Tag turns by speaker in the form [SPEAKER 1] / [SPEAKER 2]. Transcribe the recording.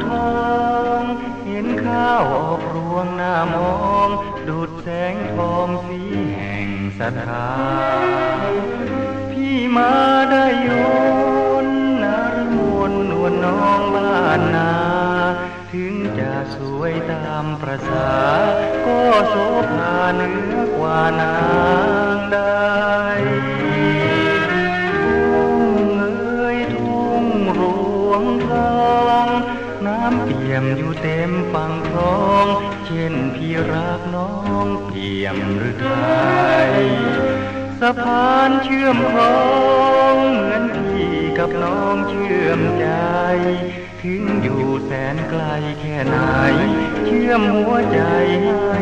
[SPEAKER 1] ทองเห็นข้าวออกรวงหน้ามองดูดแสงทองสีแห่งศรัทธาพี่มาได้โยนนรมนนวลน้องบ้านนาถึงจะสวยตามประสาก็โสภาเหนือกว่านางใดทุ่งรวงทองน้ำเปี่ยมอยู่เต็มฝั่งคลองเช่นพี่รักน้องเปี่ยมหรือไทยสะพานเชื่อมคลองเหมือนพี่กับน้องเชื่อมใจถึงอยู่แสนไกลแค่ไหนเชื่อมหัวใจให้